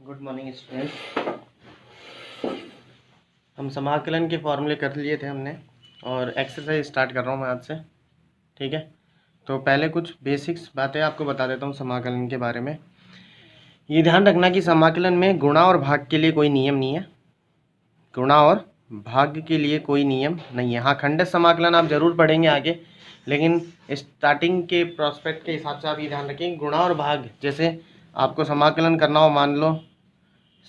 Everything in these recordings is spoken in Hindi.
Good morning student. हम समाकलन के फॉर्मूले कर लिए थे हमने और एक्सरसाइज स्टार्ट कर रहा हूँ मैं आज से। ठीक है, तो पहले कुछ बेसिक्स बातें आपको बता देता हूँ समाकलन के बारे में। ये ध्यान रखना कि समाकलन में गुणा और भाग के लिए कोई नियम नहीं है। गुणा और भाग के लिए कोई नियम नहीं है। हाँ, खंडित समाकलन आप जरूर पढ़ेंगे आगे, लेकिन स्टार्टिंग के प्रोस्पेक्ट के हिसाब से आप ये ध्यान रखें गुणा और भाग, जैसे आपको समाकलन करना हो, मान लो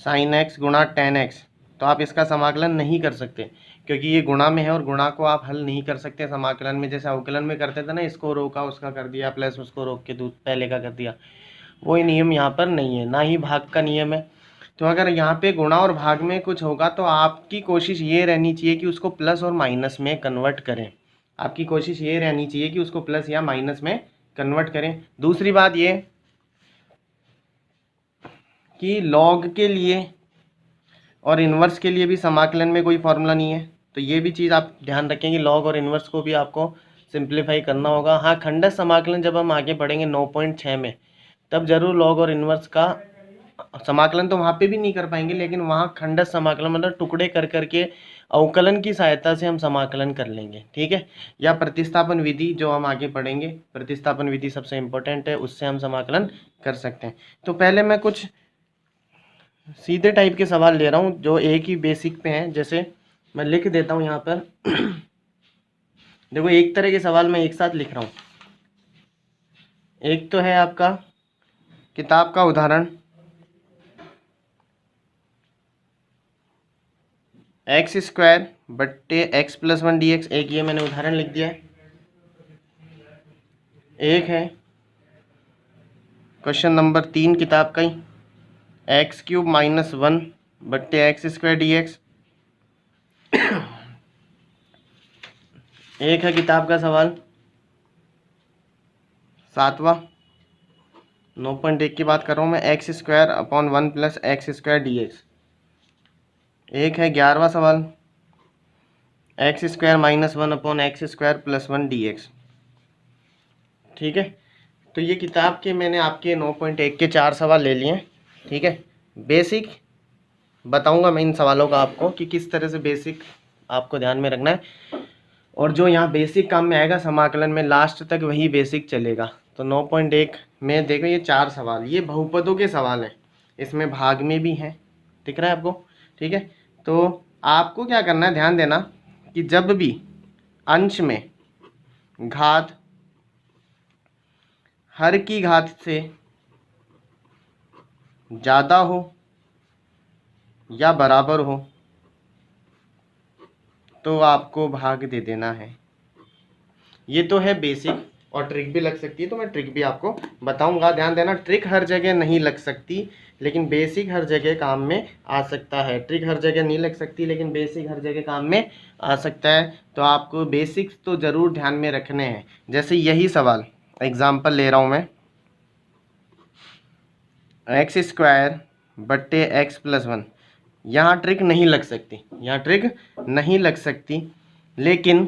साइन एक्स गुणा टेन एक्स, तो आप इसका समाकलन नहीं कर सकते क्योंकि ये गुणा में है और गुणा को आप हल नहीं कर सकते समाकलन में। जैसे अवकलन में करते थे ना, इसको रोका उसका कर दिया, प्लस उसको रोक के पहले का कर दिया, वही नियम यहाँ पर नहीं है, ना ही भाग का नियम है। तो अगर यहाँ पे गुणा और भाग में कुछ होगा तो आपकी कोशिश ये रहनी चाहिए कि उसको प्लस और माइनस में कन्वर्ट करें। आपकी कोशिश ये रहनी चाहिए कि उसको प्लस या माइनस में कन्वर्ट करें। दूसरी बात ये कि लॉग के लिए और इन्वर्स के लिए भी समाकलन में कोई फॉर्मूला नहीं है, तो ये भी चीज़ आप ध्यान रखें कि लॉग और इन्वर्स को भी आपको सिंप्लीफाई करना होगा। हाँ, खंडित समाकलन जब हम आगे पढ़ेंगे 9.6 में, तब जरूर लॉग और इन्वर्स का समाकलन तो वहाँ पे भी नहीं कर पाएंगे, लेकिन वहाँ खंडित समाकलन मतलब टुकड़े कर करके अवकलन की सहायता से हम समाकलन कर लेंगे। ठीक है, या प्रतिस्थापन विधि जो हम आगे पढ़ेंगे, प्रतिस्थापन विधि सबसे इम्पोर्टेंट है, उससे हम समाकलन कर सकते हैं। तो पहले मैं कुछ सीधे टाइप के सवाल ले रहा हूँ जो एक ही बेसिक पे हैं। जैसे मैं लिख देता हूँ यहाँ पर देखो, एक तरह के सवाल मैं एक साथ लिख रहा हूँ। एक तो है आपका किताब का उदाहरण, एक्स स्क्वायर बट्टे एक्स प्लस 1 डी एक्स, एक ये मैंने उदाहरण लिख दिया है। एक है क्वेश्चन नंबर 3 किताब का ही, एक्स क्यूब माइनस 1 बट्टे एक्स स्क्वायर डी एक्स। एक है किताब का सवाल 7वां, 9.1 की बात कर रहा हूँ मैं, x square upon 1 plus x square D x. एक है 11वां सवाल, x square minus 1 upon x square plus 1 D x. ठीक है, तो ये किताब के मैंने आपके 9.1 के 4 सवाल ले लिए हैं। ठीक है, बेसिक बताऊंगा मैं इन सवालों का आपको कि किस तरह से बेसिक आपको ध्यान में रखना है, और जो यहाँ बेसिक काम में आएगा समाकलन में लास्ट तक वही बेसिक चलेगा। तो 9.1 में देखो ये 4 सवाल, ये बहुपदों के सवाल हैं, इसमें भाग में भी हैं, दिख रहा है आपको। ठीक है, तो आपको क्या करना है, ध्यान देना कि जब भी अंश में घात हर की घात से ज़्यादा हो या बराबर हो तो आपको भाग दे देना है। ये तो है बेसिक, और ट्रिक भी लग सकती है, तो मैं ट्रिक भी आपको बताऊंगा। ध्यान देना, ट्रिक हर जगह नहीं लग सकती, लेकिन बेसिक हर जगह काम में आ सकता है। ट्रिक हर जगह नहीं लग सकती, लेकिन बेसिक हर जगह काम में आ सकता है। तो आपको बेसिक्स तो ज़रूर ध्यान में रखने हैं। जैसे यही सवाल एग्जाम्पल ले रहा हूँ मैं, एक्स स्क्वायर बट्टे एक्स प्लस 1, यहाँ ट्रिक नहीं लग सकती, यहाँ ट्रिक नहीं लग सकती, लेकिन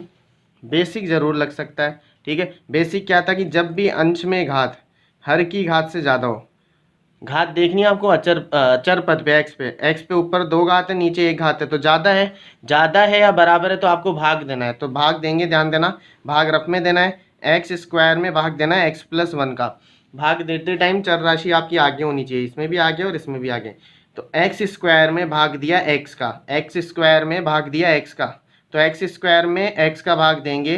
बेसिक ज़रूर लग सकता है। ठीक है, बेसिक क्या था कि जब भी अंश में घात हर की घात से ज़्यादा हो, घात देखनी है आपको अचर पद पे, एक्स पे ऊपर 2 घात है, नीचे 1 घात है, तो ज़्यादा है या बराबर है तो आपको भाग देना है। तो भाग देंगे, ध्यान देना, भाग रफ में देना है, एक्स स्क्वायर में भाग देना है एक्स प्लस 1 का। भाग देते टाइम चर राशि आपकी आगे होनी चाहिए, इसमें भी आगे और इसमें भी आगे। तो एक्स स्क्वायर में भाग दिया एक्स का, एक्स स्क्वायर में भाग दिया एक्स का, तो एक्स स्क्वायर में एक्स का भाग देंगे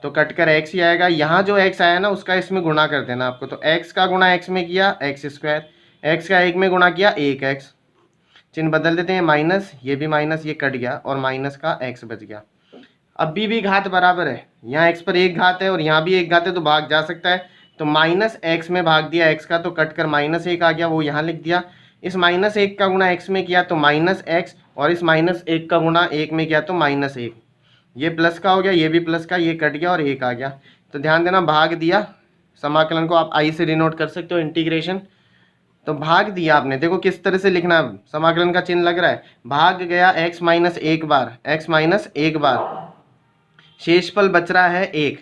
तो कट कर एक्स ही आएगा। यहाँ जो एक्स आया ना उसका इसमें गुणा कर देना आपको, तो एक्स का गुणा एक्स में किया एक्स स्क्वायर, एक्स का 1 में गुणा किया 1 एक्स, चिन्ह बदल देते हैं, माइनस, ये भी माइनस, ये कट गया और माइनस का एक्स बच गया। अभी भी घात बराबर है, यहाँ एक्स पर 1 घात है और यहाँ भी 1 घात है, तो भाग जा सकता है। तो माइनस एक्स में भाग दिया एक्स का, तो कट कर -1 आ गया, वो यहाँ लिख दिया। इस -1 का गुणा एक्स में किया तो माइनस एक्स, और इस -1 का गुणा 1 में किया तो -1, ये प्लस का हो गया, ये भी प्लस का, ये कट गया और 1 आ गया। तो ध्यान देना, भाग दिया, समाकलन को आप आई से डिनोट कर सकते हो, इंटीग्रेशन। तो भाग दिया आपने, देखो किस तरह से लिखना है, समाकलन का चिन्ह लग रहा है, भाग गया x माइनस 1 बार, x माइनस 1 बार, शेषफल बच रहा है 1,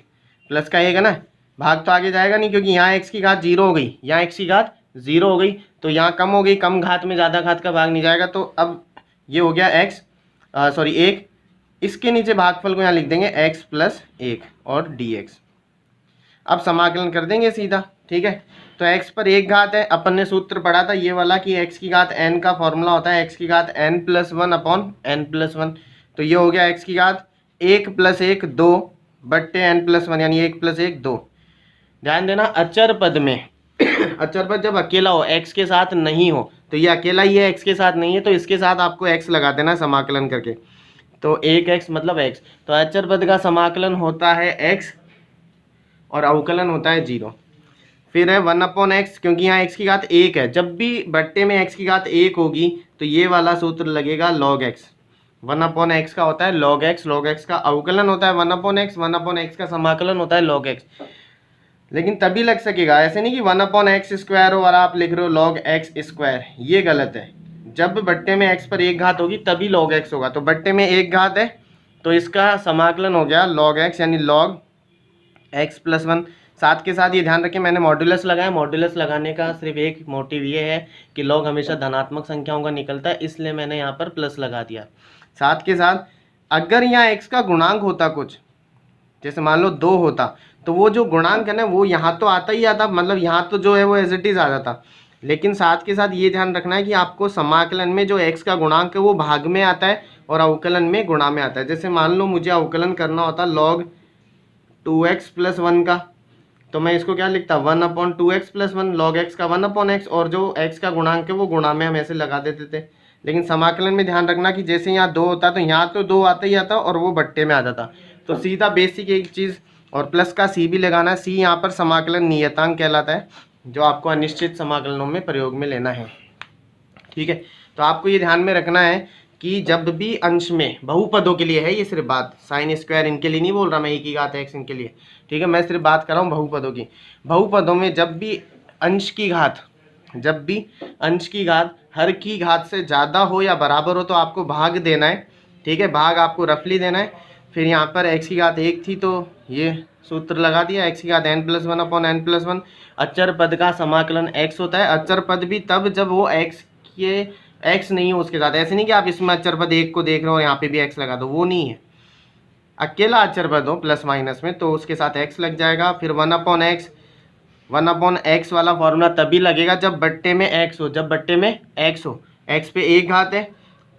प्लस का 1 है ना, भाग तो आगे जाएगा नहीं क्योंकि यहाँ x की घात 0 हो गई, यहाँ x की घात 0 हो गई, तो यहाँ कम हो गई, कम घात में ज़्यादा घात का भाग नहीं जाएगा, तो अब ये हो गया x, सॉरी 1, इसके नीचे भागफल को यहाँ लिख देंगे x प्लस 1 और dx। अब समाकलन कर देंगे सीधा, ठीक है। तो x पर 1 घात है, अपन ने सूत्र पढ़ा था ये वाला कि x की घात n का फॉर्मूला होता है x की घात n plus 1 upon n plus 1। तो ये हो गया x की घात 1 प्लस 1 2 बट्टे n प्लस 1, यानी 1 प्लस 1 2। ध्यान देना अचर पद में अचर पद जब अकेला हो, x के साथ नहीं हो, तो ये अकेला ही है, x के साथ नहीं है, तो इसके साथ आपको x लगा देना समाकलन करके। तो 1x मतलब x, तो अचर पद का समाकलन होता है x और अवकलन होता है 0। फिर है 1/x, क्योंकि यहाँ x की घात 1 है, जब भी बट्टे में x की घात 1 होगी तो ये वाला सूत्र लगेगा log x। 1/x का होता है log x, log x का अवकलन होता है 1/x, 1/x का समाकलन होता है log x। लेकिन तभी लग सकेगा, ऐसे नहीं कि 1/x स्क्वायर हो और आप लिख रहे हो log x स्क्वायर, ये गलत है। जब बट्टे में x पर 1 घात होगी तभी log x होगा, तो बट्टे में 1 घात है तो इसका समाकलन हो गया log x, यानी log x प्लस 1। साथ के साथ ये ध्यान रखें मैंने मॉड्यूलस लगाया, मॉड्यूलस लगाने का सिर्फ एक मोटिव ये है कि log हमेशा धनात्मक संख्याओं का निकलता है, इसलिए मैंने यहाँ पर प्लस लगा दिया। साथ के साथ अगर यहाँ x का गुणांक होता कुछ, जैसे मान लो 2 होता, तो वो जो गुणांक है ना वो यहाँ तो आता ही आता, मतलब यहाँ तो जो है वो एज इट इज आ जाता। लेकिन साथ के साथ ये ध्यान रखना है कि आपको समाकलन में जो x का गुणांक है वो भाग में आता है और अवकलन में गुणा में आता है। जैसे मान लो मुझे अवकलन करना होता log 2x प्लस 1 का, तो मैं इसको क्या लिखता 1/2x प्लस 1, log x का 1/x, और जो x का गुणांक है वो गुणा में हम ऐसे लगा देते थे। लेकिन समाकलन में ध्यान रखना कि जैसे यहाँ 2 होता तो यहाँ तो 2 आता ही आता और वो बट्टे में आ जाता, तो सीधा बेसिक एक चीज़, और प्लस का c भी लगाना है। c यहाँ पर समाकलन नियतांक कहलाता है, जो आपको अनिश्चित समाकलनों में प्रयोग में लेना है, ठीक है। तो आपको ये ध्यान में रखना है कि जब भी अंश में, बहुपदों के लिए है ये सिर्फ बात, साइन स्क्वायर इनके लिए नहीं बोल रहा मैं, e की घात x इनके लिए, ठीक है, मैं सिर्फ बात कर रहा हूँ बहुपदों की। बहुपदों में जब भी अंश की घात, जब भी अंश की घात हर की घात से ज़्यादा हो या बराबर हो तो आपको भाग देना है, ठीक है, भाग आपको रफली देना है। फिर यहाँ पर x की घात 1 थी तो ये सूत्र लगा दिया, x की घात n plus 1 upon n plus 1। अचर पद का समाकलन x होता है, अचर पद भी तब जब वो x नहीं हो उसके साथ। ऐसे नहीं कि आप इसमें अचर पद 1 को देख रहे हो यहाँ पे भी x लगा दो, वो नहीं है। अकेला अचर पद हो प्लस माइनस में तो उसके साथ x लग जाएगा। फिर 1/x, 1/x वाला फॉर्मूला तभी लगेगा जब बट्टे में x हो, जब बट्टे में x हो, x पे 1 घात है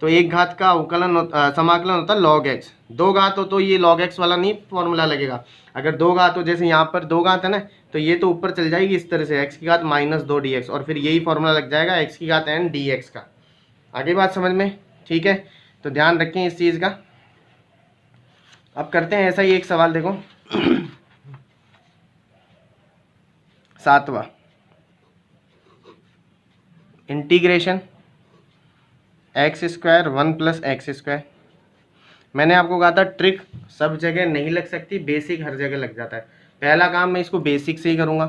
तो 1 घात का अवकलन समाकलन होता है log x। 2 घात हो तो ये log x वाला नहीं फॉर्मूला लगेगा। अगर 2 घात हो, जैसे यहाँ पर 2 घात है ना, तो ये तो ऊपर चल जाएगी इस तरह से, x की घात -2 dx, और फिर यही फॉर्मूला लग जाएगा x की घात n dx का। आगे बात समझ में, ठीक है, तो ध्यान रखें इस चीज़ का। अब करते हैं ऐसा ही एक सवाल, देखो 7वां, integration x square 1 plus x square. मैंने आपको कहा था ट्रिक सब जगह नहीं लग सकती, बेसिक हर जगह लग जाता है। पहला काम मैं इसको बेसिक से ही करूँगा।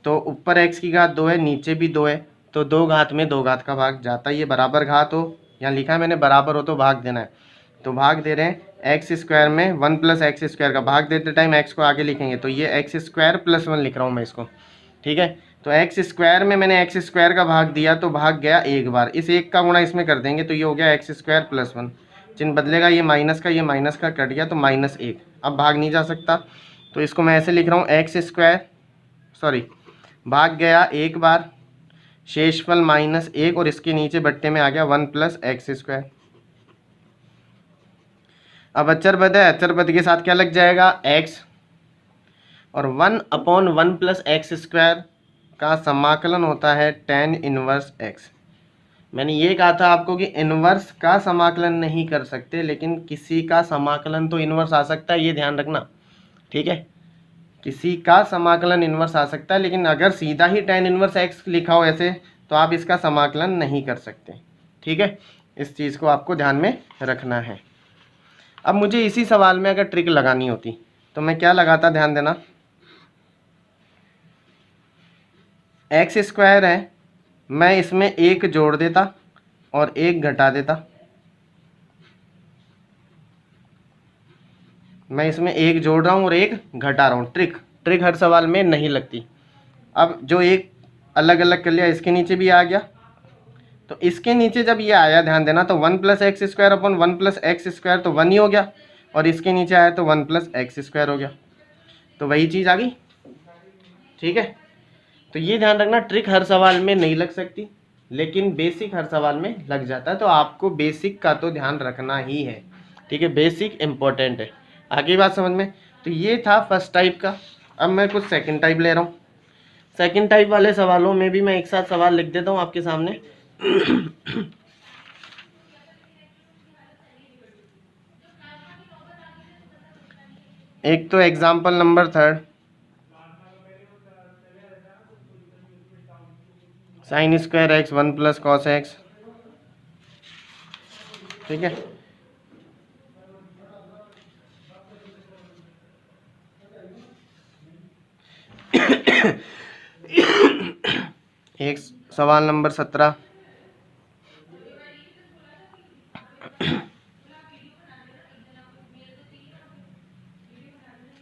तो ऊपर x की घात 2 है, नीचे भी 2 है, तो 2 घात में 2 घात का भाग जाता है। ये बराबर घात हो, यहाँ लिखा है मैंने बराबर हो तो भाग देना है, तो भाग दे रहे हैं x स्क्वायर में 1 प्लस एक्स स्क्वायर का। भाग देते टाइम x को आगे लिखेंगे, तो ये एक्स स्क्वायर प्लस 1 लिख रहा हूँ मैं इसको, ठीक है। तो एक्स स्क्वायर में मैंने एक्स स्क्वायर का भाग दिया तो भाग गया एक बार, इस एक का गुणा इसमें कर देंगे तो ये हो गया एक्स स्क्वायर प्लस 1। चिन्ह बदलेगा, ये माइनस का कट गया तो -1। अब भाग नहीं जा सकता तो इसको मैं ऐसे लिख रहा हूँ एक्स स्क्वायर, सॉरी भाग गया एक बार, शेषफल -1, और इसके नीचे बट्टे में आ गया 1 प्लस एक्स स्क्वायर। अब अचर पद है, अचर पद के साथ क्या लग जाएगा x, और 1/1 प्लस एक्स स्क्वायर का समाकलन होता है tan इनवर्स x। मैंने ये कहा था आपको कि इनवर्स का समाकलन नहीं कर सकते, लेकिन किसी का समाकलन तो इनवर्स आ सकता है, ये ध्यान रखना, ठीक है। किसी का समाकलन इनवर्स आ सकता है, लेकिन अगर सीधा ही tan इनवर्स x लिखा हो ऐसे तो आप इसका समाकलन नहीं कर सकते, ठीक है। इस चीज़ को आपको ध्यान में रखना है। अब मुझे इसी सवाल में अगर ट्रिक लगानी होती तो मैं क्या लगाता, ध्यान देना। एक्स स्क्वायर है, मैं इसमें 1 जोड़ देता और 1 घटा देता। मैं इसमें 1 जोड़ रहा हूँ और 1 घटा रहा हूँ। ट्रिक हर सवाल में नहीं लगती। अब जो 1 अलग अलग कर लिया, इसके नीचे भी आ गया। तो इसके नीचे जब ये आया, ध्यान देना, तो 1 + x² अपॉन 1 + x² तो 1 ही हो गया, और इसके नीचे आया तो 1 + x² हो गया, तो वही चीज़ आ गई। ठीक है, तो ये ध्यान रखना, ट्रिक हर सवाल में नहीं लग सकती, लेकिन बेसिक हर सवाल में लग जाता है, तो आपको बेसिक का तो ध्यान रखना ही है। ठीक है, बेसिक इम्पोर्टेंट है। आगे बात समझ में। तो ये था फर्स्ट टाइप का। अब मैं कुछ सेकंड टाइप ले रहा हूँ। सेकंड टाइप वाले सवालों में भी मैं एक साथ सवाल लिख देता हूँ आपके सामने। एक तो example number 3, sin² x 1 + cos x। ठीक है, एक सवाल नंबर 17,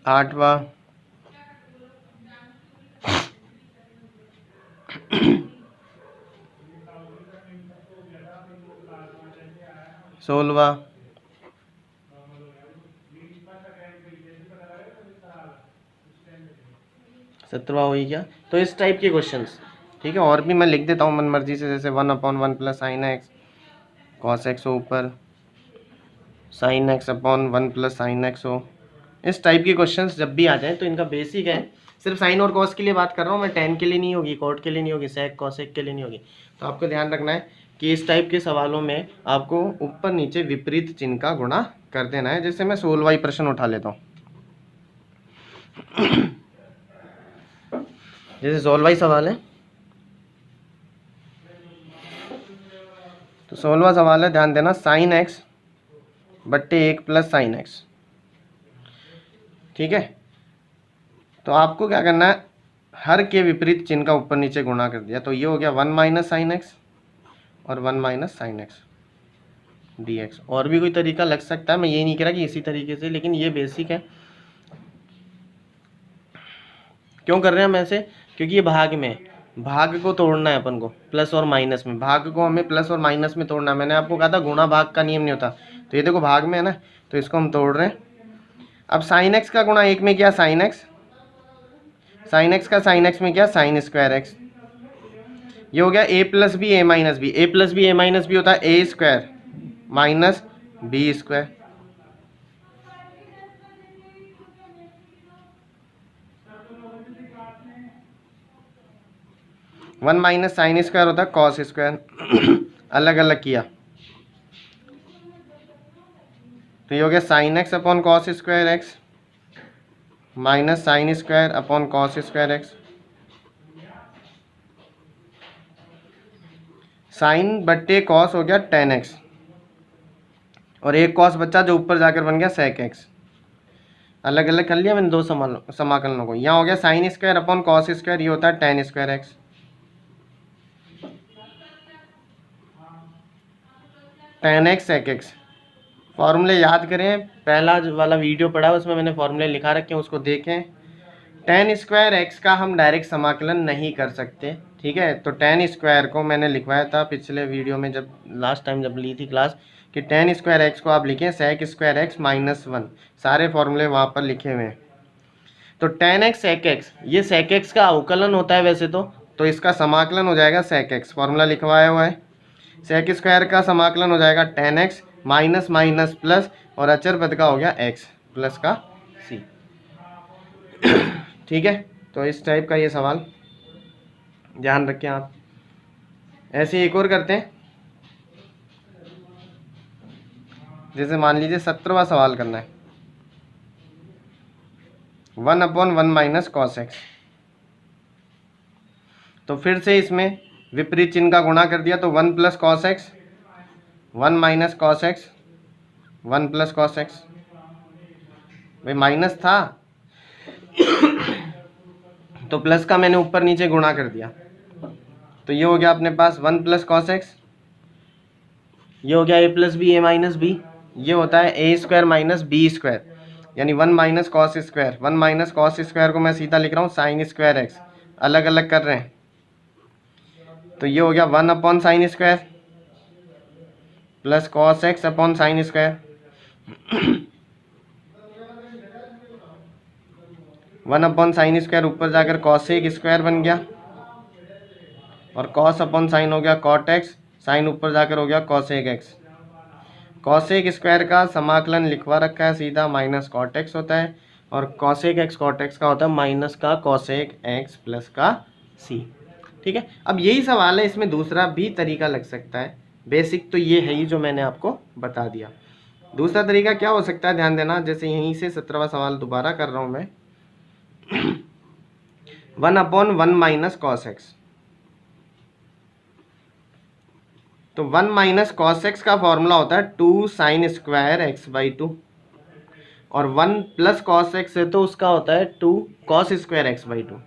आठवां, 16वां, 17वां हो ही गया। तो इस टाइप के क्वेश्चंस, ठीक है, और भी मैं लिख देता हूँ मन मर्जी से, जैसे 1/1 + sin x cos x हो ऊपर, sin x upon 1 + sin x हो। इस टाइप के क्वेश्चंस जब भी आ जाए तो इनका बेसिक है, सिर्फ साइन और कॉस के लिए बात कर रहा हूँ मैं, tan के लिए नहीं होगी, कॉट के लिए नहीं होगी, sec cosec के लिए नहीं होगी। तो आपको ध्यान रखना है कि इस टाइप के सवालों में आपको ऊपर नीचे विपरीत चिन्ह का गुणा कर देना है। जैसे मैं 16वां प्रश्न उठा लेता हूँ। जैसे 16वां सवाल है, तो 16वां सवाल है, ध्यान देना, sin x बट्टे 1 + sin x। ठीक है, तो आपको क्या करना है, हर के विपरीत चिन्ह का ऊपर नीचे गुणा कर दिया, तो ये हो गया 1 - sin x और 1 - sin x dx। और भी कोई तरीका लग सकता है, मैं ये नहीं कह रहा कि इसी तरीके से, लेकिन ये बेसिक है। क्यों कर रहे हैं हम ऐसे, क्योंकि ये भाग में, भाग को तोड़ना है अपन को, प्लस और माइनस में, भाग को हमें प्लस और माइनस में तोड़ना है। मैंने आपको कहा था गुणा भाग का नियम नहीं होता, तो ये देखो भाग में है ना, तो इसको हम तोड़ रहे हैं। अब sin x का गुणा 1 में किया sin x, sin x का sin x में किया sin² x। ये हो गया a + b a - b, a + b a - b होता है a² माइनस b²। 1 - sin² होता है cos²। अलग अलग किया, तो ये हो गया sin x upon cos² x minus sin² upon cos² x। Sine बट्टे कॉस हो गया tan x, और एक कॉस बच्चा जो ऊपर जाकर बन गया sec x। अलग अलग कर लिया मैंने दो समाकलनों को। यहाँ हो गया sin² अपॉन cos², ये होता है tan² x। tan x sec x, फॉर्मूले याद करें, पहला वाला वीडियो पढ़ा उसमें मैंने फॉर्मूले लिखा रखे हैं, उसको देखें। tan² x का हम डायरेक्ट समाकलन नहीं कर सकते, ठीक है। तो tan² को मैंने लिखवाया था पिछले वीडियो में, जब लास्ट टाइम जब ली थी क्लास, कि tan² x को आप लिखें sec² x - 1। सारे फॉर्मूले वहाँ पर लिखे हुए हैं। तो tan x sec x, ये sec x का अवकलन होता है वैसे तो इसका समाकलन हो जाएगा sec x, फॉर्मूला लिखवाया हुआ है। sec² का समाकलन हो जाएगा tan x minus minus plus, और अचर पद का हो गया x प्लस का c। ठीक है, तो इस टाइप का ये सवाल ध्यान रखें आप। ऐसे एक और करते हैं, जैसे मान लीजिए 17वां सवाल करना है, 1/1 - cos x। तो फिर से इसमें विपरीत चिन्ह का गुणा कर दिया, तो 1 + cos x 1 - cos x 1 + cos x। भाई माइनस था तो प्लस का मैंने ऊपर नीचे गुणा कर दिया, तो ये हो गया अपने पास 1 + cos x, ये हो गया a + b a - b, ये होता है a² माइनस b², यानी 1 - cos²। 1 - cos² को मैं सीधा लिख रहा हूँ sin² x। अलग अलग कर रहे हैं, तो ये हो गया 1/sin² plus cos x upon sin square. 1/sin² ऊपर जाकर cos² बन गया और cos अपॉन साइन हो गया cot x, साइन ऊपर जाकर हो गया cos1x। cos1² का समाकलन लिखवा रखा है सीधा, माइनस cot x होता है और cos1x cot x का होता है माइनस का cos1x प्लस का c। ठीक है, अब यही सवाल है, इसमें दूसरा भी तरीका लग सकता है। बेसिक तो ये है ही जो मैंने आपको बता दिया। दूसरा तरीका क्या हो सकता है, ध्यान देना। जैसे यहीं से 17वां सवाल दोबारा कर रहा हूं मैं। 1/1 माइनस cos x, तो 1 माइनस cos x का फॉर्मूला होता है 2sin² x/2 और 1 प्लस cos x है तो उसका होता है 2 cos² x/2।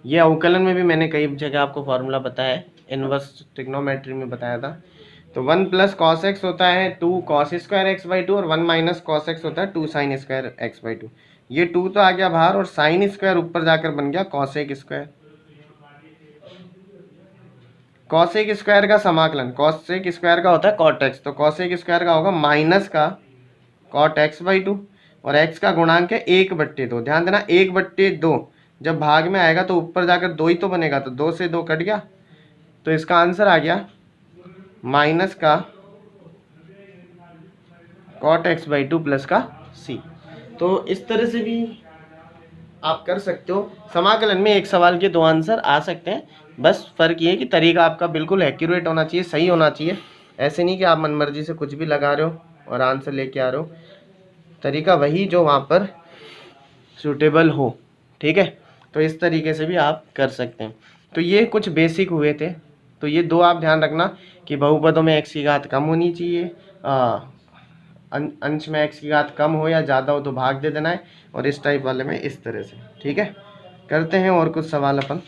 ये अवकलन में भी मैंने कई जगह आपको फॉर्मूला बताया है, इनवर्स ट्रिग्नोमेट्री में बताया था। तो 1 प्लस cos x होता है 2 cos² x/2 और 1 माइनस cos x होता है 2 sin² x/2। ये 2 तो आ गया बाहर और sin² ऊपर जाकर बन गया cos1²। cos1² का समाकलन, cos1² का होता है cot x, तो cos1² का होगा माइनस का cot x/2 और x का गुणांक है 1/2। ध्यान देना 1/2 जब भाग में आएगा तो ऊपर जाकर 2 ही तो बनेगा, तो 2 से 2 कट गया, तो इसका आंसर आ गया माइनस का cot x/2 प्लस का c। तो इस तरह से भी आप कर सकते हो। समाकलन में एक सवाल के 2 आंसर आ सकते हैं, बस फ़र्क ये है कि तरीका आपका बिल्कुल एक्यूरेट होना चाहिए, सही होना चाहिए। ऐसे नहीं कि आप मनमर्जी से कुछ भी लगा रहे हो और आंसर लेके आ रहे हो। तरीका वही जो वहाँ पर सूटेबल हो। ठीक है, तो इस तरीके से भी आप कर सकते हैं। तो ये कुछ बेसिक हुए थे। तो ये 2 आप ध्यान रखना कि बहुपदों में x की घात कम होनी चाहिए, अंश में x की घात कम हो या ज़्यादा हो तो भाग दे देना है, और इस टाइप वाले में इस तरह से। ठीक है, करते हैं और कुछ सवाल अपन।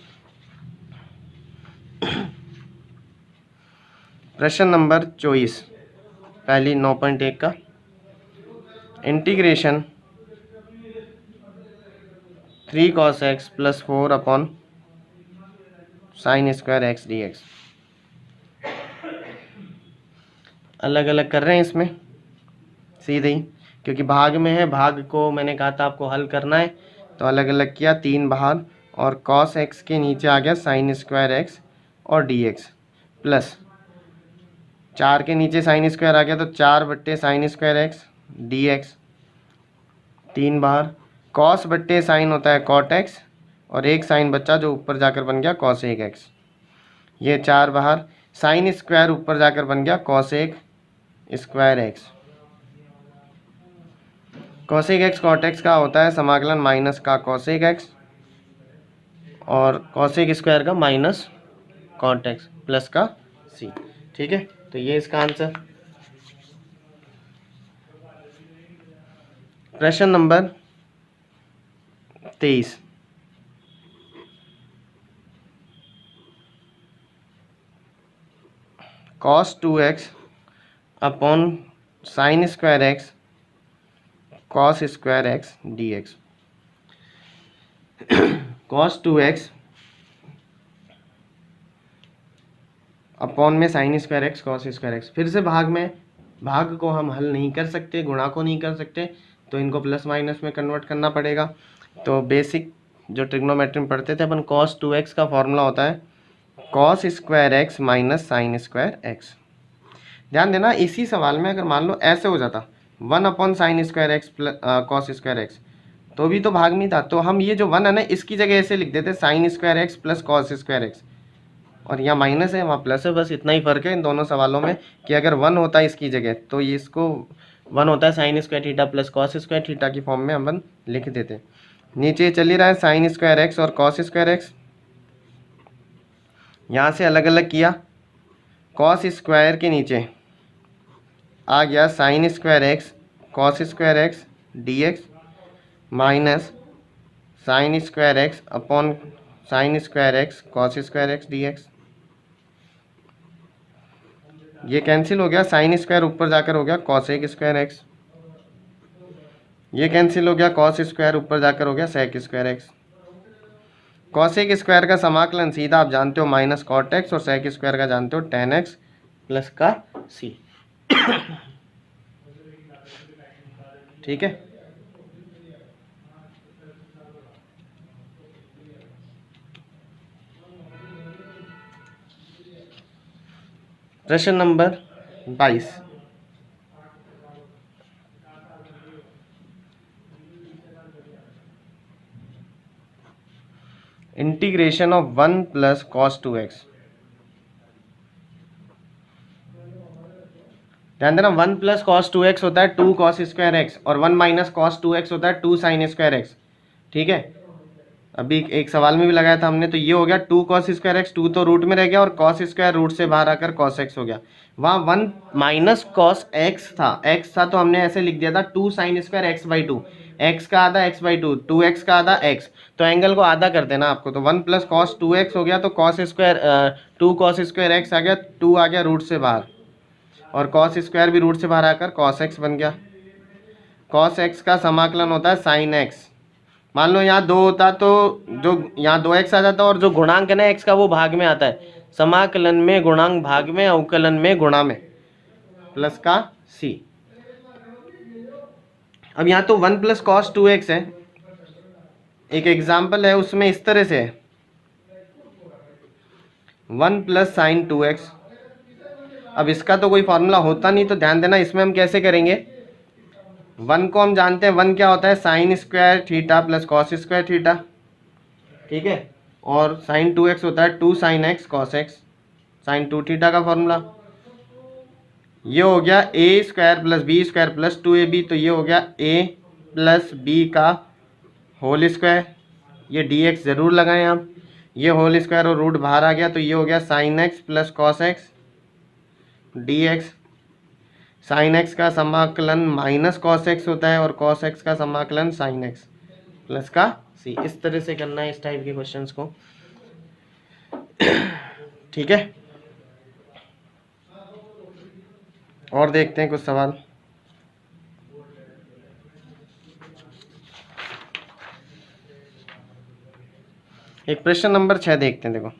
प्रश्न नंबर 24, पहली 9.1 का integration 3 cos x plus 4 upon sin² x dx। अलग अलग कर रहे हैं इसमें सीधे ही, क्योंकि भाग में है, भाग को मैंने कहा था आपको हल करना है, तो अलग अलग किया, 3 बाहर और cos x के नीचे आ गया sin² x और dx प्लस 4 के नीचे sin² आ गया तो 4/sin² x dx, 3 बाहर cos/sin होता है cot x और एक साइन बच्चा जो ऊपर जाकर बन गया cos1x। ये 4 बाहर sin² ऊपर जाकर बन गया cos1² x। cos1x cot x का होता है समाकलन माइनस का cos1x और cos1² का माइनस cot x प्लस का c। ठीक है, तो ये इसका आंसर। प्रश्न number 23, cos 2x upon sin² x cos² x dx। cos 2x upon में sin² x cos² x। फिर से भाग में, भाग को हम हल नहीं कर सकते, गुणा को नहीं कर सकते, तो इनको प्लस माइनस में कन्वर्ट करना पड़ेगा। तो बेसिक जो ट्रिग्नोमेट्री में पढ़ते थे अपन, cos 2x का फॉर्मूला होता है cos² x minus sin² x। ध्यान देना इसी सवाल में अगर मान लो ऐसे हो जाता 1/sin² x cos² x, तो भी तो भाग में था, तो हम ये जो 1 है ना इसकी जगह ऐसे लिख देते sin² x plus cos² x, और यहाँ माइनस है वहाँ प्लस है, बस इतना ही फ़र्क है इन दोनों सवालों में कि अगर 1 होता है इसकी जगह तो ये इसको 1 होता है sin² theta plus cos² theta की फॉर्म में हम लिख देते। नीचे चल ही रहा है sin² x और cos² x, यहाँ से अलग अलग किया, cos² के नीचे आ गया sin² x cos² x dx minus sin² x upon sin² x cos² x dx। ये कैंसिल हो गया, sin² ऊपर जाकर हो गया cos1² x, ये कैंसिल हो गया, cos² ऊपर जाकर हो गया sec² x, कॉसेक स्क्वायर का समाकलन सीधा आप जानते हो माइनस कॉट एक्स, और सेक स्क्वायर का जानते हो टेन एक्स प्लस का सी। ठीक है, प्रश्न number 22। Integration of 1 plus cos 2x। ध्यान देना, 1 प्लस कॉस 2x होता है 2 कॉस स्क्वायर एक्स, और 1 माइनस कॉस 2x होता है 2 साइन स्क्वायर एक्स। ठीक है, अभी एक सवाल में भी लगाया था हमने, तो ये हो गया 2 कॉस स्क्वायर एक्स, 2 तो रूट में रह गया और कॉस स्क्वायर रूट से बाहर आकर कॉस एक्स हो गया। वहाँ 1 माइनस कॉस एक्स था तो हमने ऐसे लिख दिया था 2 sign square x by 2, x का आधा एक्स बाई 2, 2x का आधा एक्स, तो एंगल को आधा कर देना आपको, तो 1 प्लस कॉस 2x हो गया, तो cos square 2 cos square x आ गया, 2 आ गया रूट से बाहर, और कॉस स्क्वायर भी रूट से बाहर आकर कॉस एक्स बन गया। कॉस एक्स का समाकलन होता है साइन एक्स। मान लो यहाँ 2 होता तो जो यहाँ 2x आ जाता, और जो गुणांक है ना x का वो भाग में आता है, समाकलन में गुणांक भाग में, अवकलन में गुणा में, प्लस का c। अब यहाँ तो 1 प्लस कॉस 2x है, एक एग्जाम्पल है उसमें इस तरह से है 1 प्लस साइन 2x। अब इसका तो कोई फॉर्मूला होता नहीं, तो ध्यान देना इसमें हम कैसे करेंगे। 1 को हम जानते हैं, 1 क्या होता है sine square theta plus cos square theta. ठीक है, और साइन 2x होता है 2 sine x cos x, sine 2 theta का फॉर्मूला। ये हो गया a square plus b square plus 2ab, तो ये हो गया a प्लस बी का होल स्क्वायर, ये dx ज़रूर लगाएं आप, ये होल स्क्वायर और रूट बाहर आ गया, तो ये हो गया sine x plus cos x dx। Sine x का समाकलन माइनस कॉस एक्स होता है, और कॉस एक्स का समाकलन साइन एक्स प्लस का सी। इस तरह से करना है इस टाइप के क्वेश्चंस को। ठीक है, और देखते हैं कुछ सवाल। एक प्रश्न नंबर 6 देखते हैं। देखो,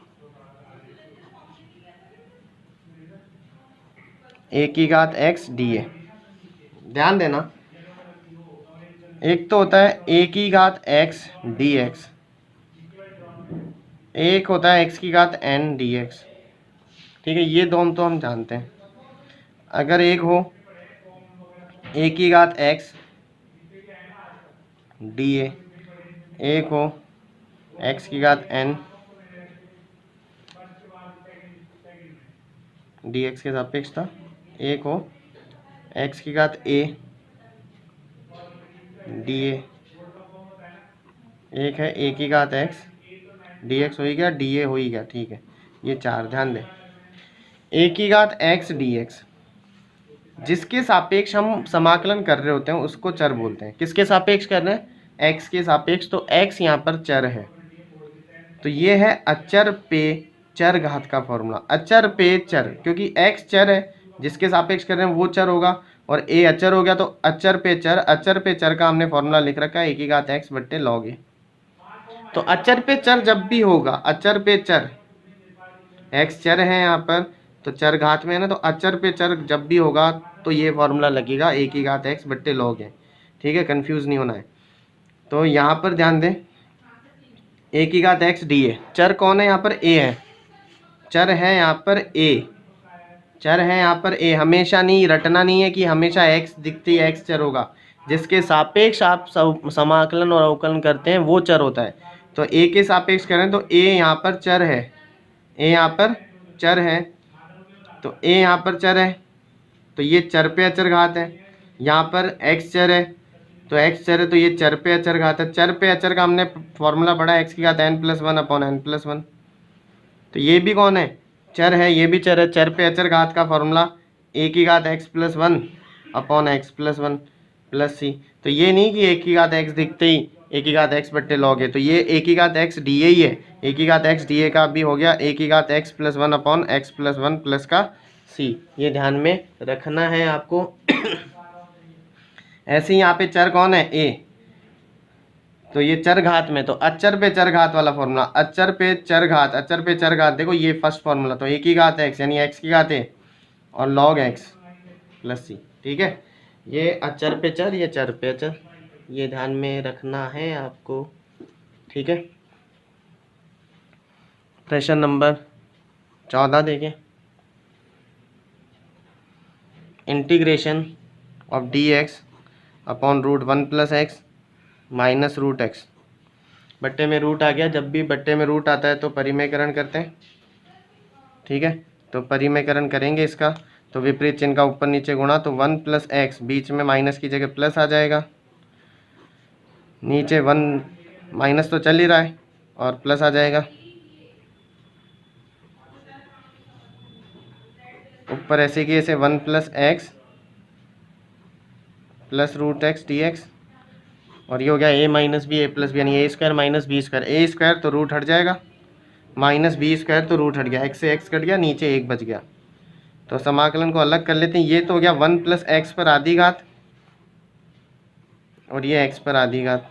a की घात x dA। ध्यान देना, एक तो होता है a की घात x dx, एक होता है x की घात n dx। ठीक है, ये दोनों तो हम जानते हैं। अगर एक हो a की घात x dA, एक हो x की घात n dx के सापेक्ष था, एक हो x की घात a dA, एक है a की घात x dx हो ही गया, dA हो ही गया। ठीक है, ये चार। ध्यान दें, a की घात x dx, जिसके सापेक्ष हम समाकलन कर रहे होते हैं उसको चर बोलते हैं। किसके सापेक्ष कर रहे हैं, x के सापेक्ष, तो x यहाँ पर चर है, तो ये है अचर पे चर घात का फॉर्मूला। अचर पे चर, क्योंकि x चर है, जिसके सापेक्ष कर रहे हैं वो चर होगा, और a अचर हो गया, तो अचर पे चर। अचर पे चर का हमने फॉर्मूला लिख रखा है a की घात x बट्टे लॉग a। तो अचर पे चर जब भी होगा, अचर पे चर, x चर है यहाँ पर, तो चर घात में है ना, तो अचर पे चर जब भी होगा तो ये फॉर्मूला लगेगा a की घात x बट्टे लॉग a। ठीक है, कंफ्यूज नहीं होना है। तो यहाँ पर ध्यान दें, a की घात x dA, चर कौन है यहाँ पर, a है, चर है यहाँ पर a, चर है यहाँ पर a। हमेशा नहीं, रटना नहीं है कि हमेशा x दिखती है x चर होगा, जिसके सापेक्ष आप समाकलन और अवकलन करते हैं वो चर होता है। तो a के सापेक्ष करें तो a यहाँ पर चर है, a यहाँ पर चर है, तो a यहाँ पर चर है, तो ये चर पे अचर घात है। यहाँ पर x चर है, तो x चर है, तो ये चर पे अचर घात है। चर पे अचर का हमने फॉर्मूला पढ़ा x की घात n+1 अपॉन n+1, तो ये भी कौन है, चर है, ये भी चर है। चर पे अचर घात का फॉर्मूला a की घात x+1 अपॉन x+1 प्लस सी। तो ये नहीं कि a की घात x दिखते ही a की घात x बट्टे log है, तो ये a की घात x dA ही है। a की घात x dA का भी हो गया a की घात x+1 अपॉन x+1 प्लस का c। ये ध्यान में रखना है आपको। ऐसे ही यहाँ पे चर कौन है, a, तो ये चर घात में, तो अचर पे चर घात वाला फॉर्मूला, अचर पे चर घात, अचर पे चर घात, देखो ये फर्स्ट फॉर्मूला, तो एक ही घात है एक्स यानी एक्स की घात है और लॉग एक्स प्लस सी। ठीक है, ये अचर पे चर, ये चर पे चर, ये ध्यान में रखना है आपको। ठीक है, प्रश्न नंबर 14 देखें। Integration of D X upon root 1 plus X minus root X. बट्टे में रूट आ गया, जब भी बट्टे में रूट आता है तो परिमेयकरण करते हैं। ठीक है, तो परिमेयकरण करेंगे इसका, तो विपरीत चिन्ह का ऊपर नीचे गुणा, तो 1 प्लस एक्स, बीच में माइनस की जगह प्लस आ जाएगा, नीचे 1 माइनस तो चल ही रहा है और प्लस आ जाएगा, ऊपर ऐसे की ऐसे 1 plus X plus root X D X, और ये हो गया A minus B A plus B, यानी A square minus B square, A square तो रूट हट जाएगा, माइनस बी स्क्वायर तो रूट हट गया, एक्स से एक्स कट गया, नीचे एक बच गया। तो समाकलन को अलग कर लेते हैं, ये तो हो गया 1 प्लस एक्स पर आधी घात और ये एक्स पर आधी घात।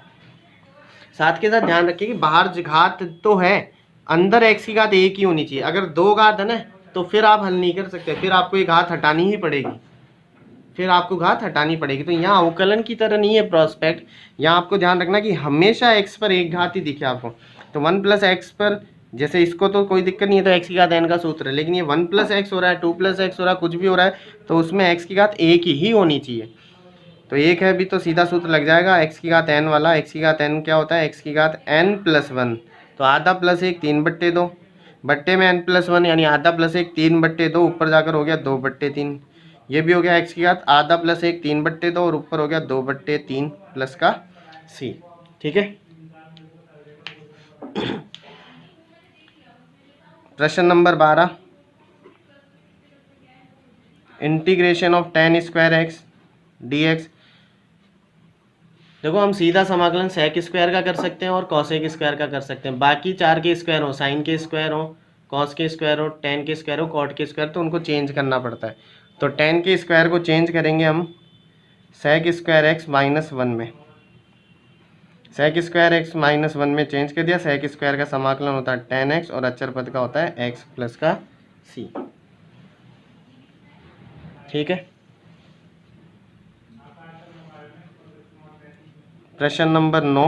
साथ के साथ ध्यान रखिए कि बाहर घात तो है, अंदर एक्स की घात एक ही होनी चाहिए। अगर दो घात है ना तो फिर आप हल नहीं कर सकते, फिर आपको ये घात हटानी ही पड़ेगी, फिर आपको घात हटानी पड़ेगी। तो यहाँ अवकलन की तरह नहीं है प्रोस्पेक्ट, यहाँ आपको ध्यान रखना कि हमेशा एक्स पर एक घात ही दिखे आपको। तो 1 प्लस एक्स पर, जैसे इसको तो कोई दिक्कत नहीं है, तो एक्स की घात एन का सूत्र है, लेकिन ये 1 प्लस एक्स हो रहा है, 2 प्लस एक्स हो रहा है, कुछ भी हो रहा है, तो उसमें एक्स की घात एक ही होनी चाहिए। तो एक है भी तो सीधा सूत्र लग जाएगा, एक्स की घात एन वाला। एक्स की घात एन क्या होता है, एक्स की घात एन प्लस 1, तो आधा प्लस 1 3/2, बट्टे में एन प्लस 1 यानी आधा प्लस 1 3/2, ऊपर जाकर हो गया 2/3। ये भी हो गया एक्स की घात आधा प्लस 1 3/2 और ऊपर हो गया 2/3 प्लस का सी। ठीक है, प्रश्न number 12, integration of tan square X D x. देखो हम सीधा समाकलन सेक स्क्वायर का कर सकते हैं और कॉसेक स्क्वायर का कर सकते हैं, बाकी चार के स्क्वायर हो, साइन के स्क्वायर हो, कॉस के स्क्वायर हो, टेन के स्क्वायर हो, कॉट के स्क्वायर, तो उनको चेंज करना पड़ता है। तो टेन के स्क्वायर को चेंज करेंगे हम सेक स्क्वायर एक्स माइनस 1 में, सेक स्क्वायर एक्स माइनस 1 में चेंज कर दिया। सेक स्क्वायर का समाकलन होता है टेन एक्स और अचर पद का होता है एक्स प्लस का सी। ठीक है, प्रश्न number 9,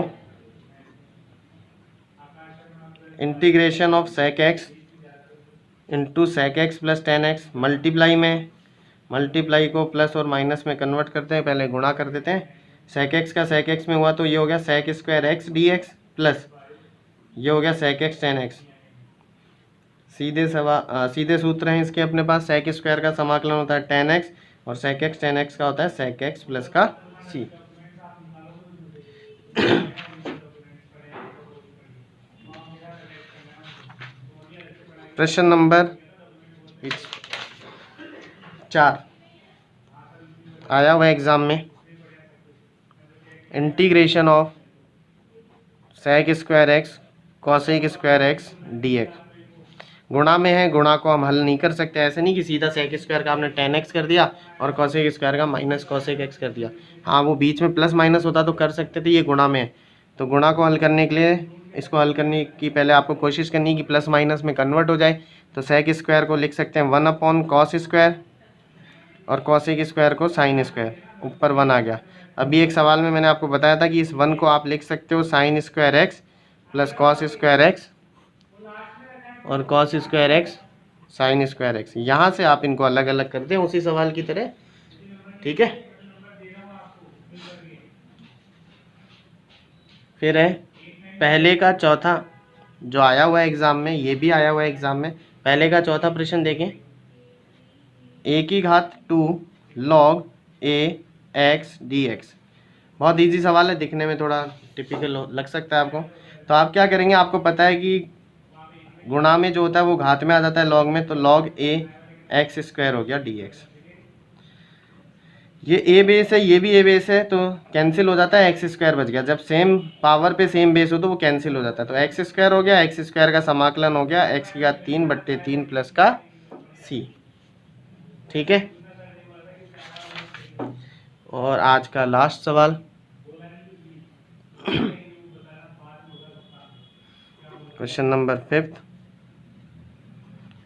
integration of sec X into sec X plus tan X. Multiply में, मल्टीप्लाई को प्लस और माइनस में कन्वर्ट करते हैं, पहले गुणा कर देते हैं। सेक एक्स का सेक एक्स में हुआ तो ये हो गया sec square X D X plus ये हो गया सेक एक्स टेन एक्स। सीधे सूत्र हैं इसके अपने पास, सेक स्क्वायर का समाकलन होता है टेन एक्स और सेक एक्स टेन एक्स का होता है सेक एक्स प्लस का सी। प्रश्न नंबर 4 आया हुआ एग्जाम में, integration of sec square X cosec square X D X. गुणा में है, गुणा को हम हल नहीं कर सकते, ऐसे नहीं कि सीधा सेक स्क्वायर का आपने टेन एक्स कर दिया और कॉसेक स्क्वायर का माइनस कॉसेक एक्स कर दिया। हाँ वो बीच में प्लस माइनस होता तो कर सकते थे, ये गुणा में है। तो गुणा को हल करने के लिए, इसको हल करने की पहले आपको कोशिश करनी है कि प्लस माइनस में कन्वर्ट हो जाए। तो सेक स्क्वायर को लिख सकते हैं 1 अपॉन कॉस स्क्वायर और कॉसेक स्क्वायर को साइन स्क्वायर, ऊपर 1 आ गया। अभी एक सवाल में मैंने आपको बताया था कि इस 1 को आप लिख सकते हो sine square x plus cos square x और cos square x sine square x. यहाँ से आप इनको अलग अलग करते हैं उसी सवाल की तरह। ठीक है, फिर है पहले का चौथा जो आया हुआ है एग्जाम में, ये भी आया हुआ है एग्जाम में। पहले का चौथा प्रश्न देखें, ए की घात 2 लॉग ए एक्स डी एक्स। बहुत इजी सवाल है, दिखने में थोड़ा टिपिकल लग सकता है आपको। तो आप क्या करेंगे, आपको पता है कि गुणा में जो होता है वो घात में आ जाता है लॉग में, तो लॉग ए एक्स स्क्वायर हो गया डी एक्स। ये ए बेस है, ये भी ए बेस है, तो कैंसिल हो जाता है, एक्स स्क्वायर बच गया। जब सेम पावर पे सेम बेस हो तो वो कैंसिल हो जाता है, तो एक्स स्क्वायर हो गया, एक्स स्क्वायर का समाकलन हो गया एक्स की घात 3/3 प्लस का सी। ठीक है, और आज का लास्ट सवाल, question number 5,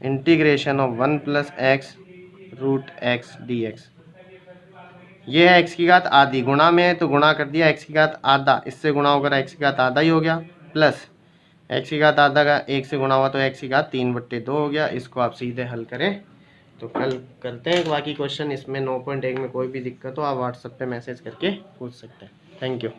integration of 1 plus X root X D X. ये है एक्स की घात आधी, गुणा में है तो गुणा कर दिया, एक्स की घात आधा, इससे गुणा होकर एक्स की घात आधा ही हो गया, प्लस एक्स की घात आधा का एक से गुणा हुआ तो एक्स की घात 3/2 हो गया। इसको आप सीधे हल करें तो कल करते हैं बाकी क्वेश्चन। इसमें 9.1 में कोई भी दिक्कत हो आप व्हाट्सएप पे मैसेज करके पूछ सकते हैं। Thank you.